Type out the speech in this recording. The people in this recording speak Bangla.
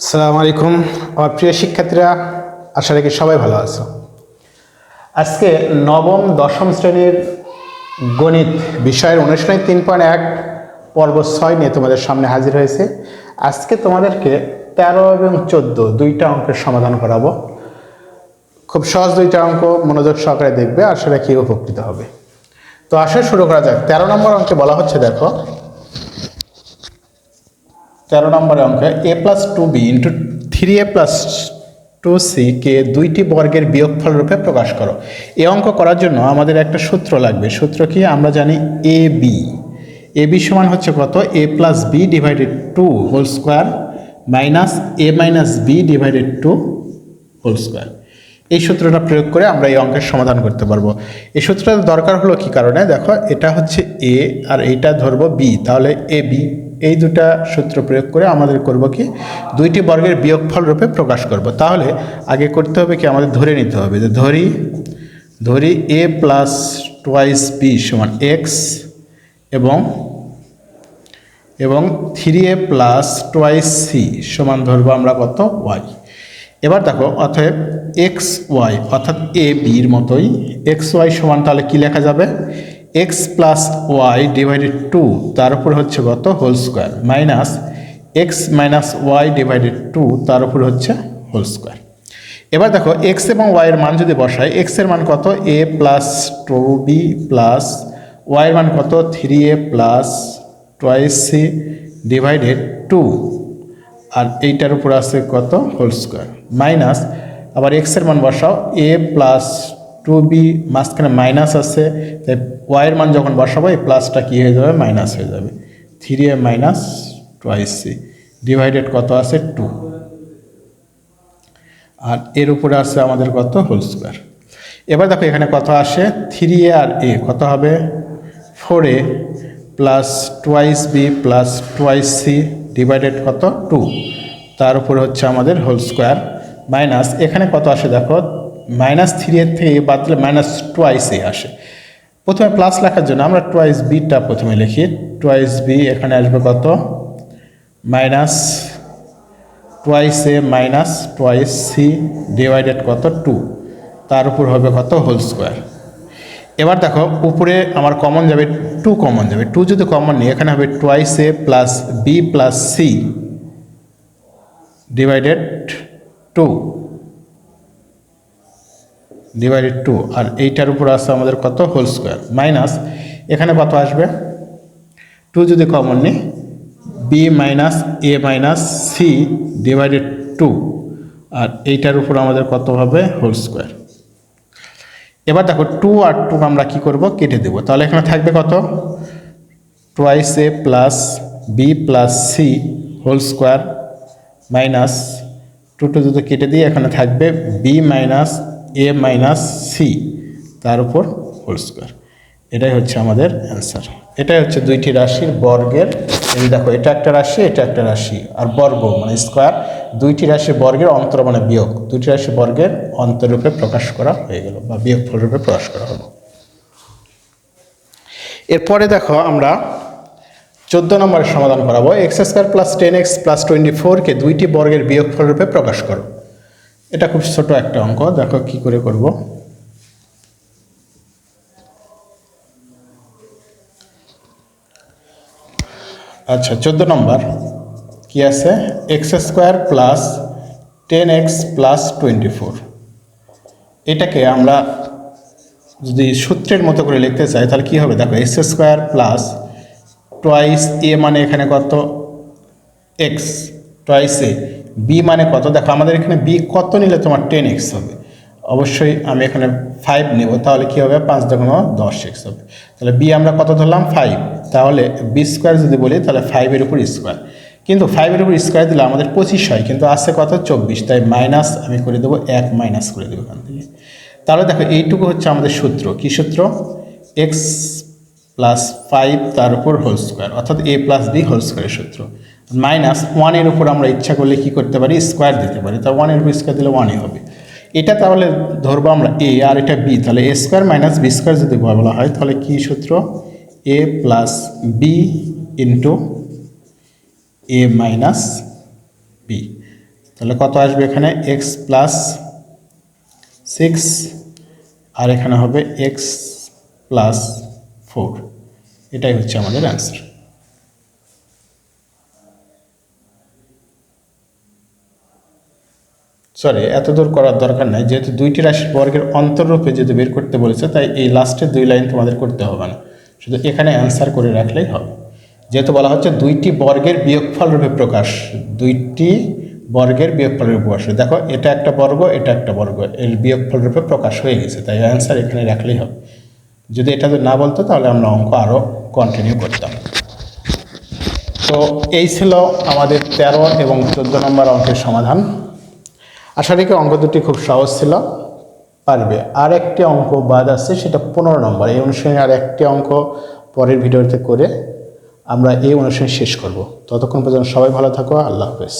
আসসালামু আলাইকুম আমার প্রিয় শিক্ষার্থীরা, আশা রাখি সবাই ভালো আছো। আজকে নবম দশম শ্রেণীর গণিত বিষয়ের অনুশীলনী 3.1 পর্ব 6 নিয়ে তোমাদের সামনে হাজির হয়েছে। আজকে তোমাদেরকে 13 এবং 14 দুইটা অঙ্কের সমাধান করাবো। খুব সহজ দুইটা অঙ্ক, মনোযোগ সহকারে দেখবে, আশা রাখি উপকৃত হবে। তো আসলে শুরু করা যাক। 13 নম্বর অঙ্কে বলা হচ্ছে, দেখো 13 নম্বরের অঙ্কে a+2b ইন্টু 3a+2c কে দুইটি বর্গের বিয়োগফল রূপে প্রকাশ করো। এই অঙ্ক করার জন্য আমাদের একটা সূত্র লাগবে। সূত্র কি? আমরা জানি এ বি সমান হচ্ছে কত? a+b divided 2 whole square minus a-b divided 2 whole square. এই সূত্রটা প্রয়োগ করে আমরা এই অঙ্কের সমাধান করতে পারবো। এই সূত্রটা দরকার হলো কি কারণে? দেখো, এটা হচ্ছে এ আর এইটা ধরবো বি, তাহলে এ বি, এই দুটা সূত্র প্রয়োগ করে আমাদের করব কি, দুইটি বর্গের বিয়োগফল রূপে প্রকাশ করব। তাহলে আগে করতে হবে কি, আমাদের ধরে নিতে হবে যে ধরি এ প্লাস টোয়াইস বি সমান এক্স এবং 3a প্লাস টোয়াইস সি সমান ধরবো আমরা কত? ওয়াই। এবার দেখো, অতএব এক্স ওয়াই অর্থাৎ এ বির মতোই এক্স ওয়াই সমান তাহলে কি লেখা যাবে? এক্স প্লাস ওয়াই ডিভাইডেড 2 তার উপর হচ্ছে কত? Whole square minus X minus Y divided 2 তার উপর হচ্ছে হোল স্কোয়ার। এবার দেখো, এক্স এবং ওয়াইয়ের মান যদি বসাই, এক্সের মান কত? এ প্লাস 2b প্লাস ওয়াইয়ের মান কত? 3a plus twice C divided 2, আর এইটার উপর আছে কত? হোল স্কোয়ার মাইনাস আবার এক্সের মান বসাও, এ প্লাস 2b, মাঝখানে মাইনাস আছে, তাই ওয়াইয়ের মান যখন বসাবো এই প্লাসটা কী হয়ে যাবে? মাইনাস হয়ে যাবে। 3a minus twice C divided কত আছে? 2, আর এর উপরে আছে আমাদের কত? Whole square. এবার দেখো, এখানে কত আসে? 3a আর এ কত হবে? 4a plus twice B plus twice C divided কত? 2, তার উপরে হচ্ছে আমাদের হোল স্কোয়ার মাইনাস এখানে কত আসে? দেখো, মাইনাস 3a থেকে বাদ দিলে মাইনাস টোয়াইস এ আসে। প্রথমে প্লাস লেখার জন্য আমরা টোয়াইস বিটা প্রথমে লিখি। টোয়াইস বি এখানে আসবে কত? Minus twice A minus twice C divided কত? 2, তার উপর হবে কত? Whole square. এবার দেখো, উপরে আমার কমন যাবে 2, কমন যাবে 2, যদি কমন নিই এখানে হবে twice a plus b plus c divided 2 আর এইটার উপর আসছে আমাদের কত? হোল স্কোয়ার মাইনাস এখানে কত আসবে? 2 যদি কমন নিই, বি মাইনাস এ মাইনাস সি ডিভাইডেড 2, আর এইটার উপর আমাদের কত হবে? Whole square. এবার দেখো, 2 আর 2 আমরা কি করব? কেটে দেব। তাহলে এখানে থাকবে কত? Twice a plus b plus c whole square minus 2 যদি কেটে দিই এখানে থাকবে বি মাইনাস এ মাইনাস সি তার উপর হোল স্কোয়ার। এটাই হচ্ছে আমাদের অ্যান্সার। এটাই হচ্ছে দুইটি রাশির বর্গের, এই দেখো, এটা একটা রাশি, এটা একটা রাশি, আর বর্গ মানে স্কোয়ার, দুইটি রাশির বর্গের অন্তর মানে বিয়োগ, দুইটি রাশির বর্গের অন্তরূপে প্রকাশ করা হয়ে গেল বা বিয়োগফল রূপে প্রকাশ করা হলো। এরপরে দেখো, আমরা 14 নম্বরের সমাধান করাবো। এক্স স্কোয়ার প্লাস 10x প্লাস 24কে দুইটি বর্গের বিয়োগফল রূপে প্রকাশ করো। এটা খুব ছোট একটা অঙ্ক, দেখো কি করে করব। আচ্ছা, 14 নম্বর কি আছে? X square plus 10x plus 24, এটাকে আমরা যদি সূত্রের মতো করে লিখতে চাই তাহলে কি হবে? দেখো, এক্স স্কোয়ার প্লাস টোয়াইস এ মানে এখানে কত? এক্স, টোয়াইস এ, বি মানে কত? দেখো, আমাদের এখানে বি কত নিলে তোমার 10x হবে? অবশ্যই আমি এখানে 5 নেব, তাহলে কি হবে? 5 × 10x হবে। তাহলে বি আমরা কত ধরলাম? 5। তাহলে বি স্কোয়ার যদি বলি তাহলে 5-এর উপর স্কোয়ার, কিন্তু 5-এর উপর স্কোয়ার দিলে আমাদের 25 হয়, কিন্তু আছে কত? 24, তাই মাইনাস আমি করে দেবো, 1 মাইনাস করে দেবো এখান থেকে। তাহলে দেখো, এইটুকু হচ্ছে আমাদের সূত্র। কি সূত্র? এক্স প্লাস 5 তার উপর হোল স্কোয়ার, অর্থাৎ এ প্লাস বি হোল স্কোয়ারের সূত্র, মাইনাস 1-এর উপর আমরা ইচ্ছা করলে কি করতে পারি? স্কোয়ার দিতে পারি, তা 1-এর উপর স্কোয়ার দিলে 1-ই হবে। এটা তাহলে ধরবো আমরা এ, আর এটা বি, তাহলে এ স্কোয়ার মাইনাস বি স্কোয়ার যদি বলা হয় তাহলে কি সূত্র? এ প্লাস বি ইন্টু এ মাইনাস বি। তাহলে কত আসবে এখানে এক্স প্লাস 6 আর এখানে হবে এক্স প্লাস 4। এটাই হচ্ছে আমাদের অ্যান্সার। সরি, এত দূর করার দরকার নাই, যেহেতু দুইটি রাশির বর্গের অন্তররূপে যদি বের করতে বলেছে তাই এই লাস্টের 2 লাইন তোমাদের করতে হবে না, শুধু এখানে অ্যান্সার করে রাখলেই হবে। যেহেতু বলা হচ্ছে দুইটি বর্গের বিয়োগফল রূপে প্রকাশ, দুইটি বর্গের বিয়োগফল রূপে প্রকাশ। দেখো এটা একটা বর্গ, এটা একটা বর্গ, এর বিয়োগফল রূপে প্রকাশ হয়ে গেছে, তাই অ্যান্সার এখানে রাখলেই হবে। যদি এটা না বলতো তাহলে আমরা অঙ্ক আরও কন্টিনিউ করতাম। তো এই ছিল আমাদের 13 এবং 14 নম্বর অঙ্কের সমাধান। আশা রেখে অঙ্ক দুটি খুব সহজ ছিল, পারবে। আর একটি অঙ্ক বাদ আছে, সেটা 15 নম্বর। এই অনুসারে আর একটি অঙ্ক পরের ভিডিওতে করে আমরা এই অনুষ্ঠান শেষ করব। ততক্ষণ পর্যন্ত সবাই ভালো থাকো, আল্লাহ হাফেজ।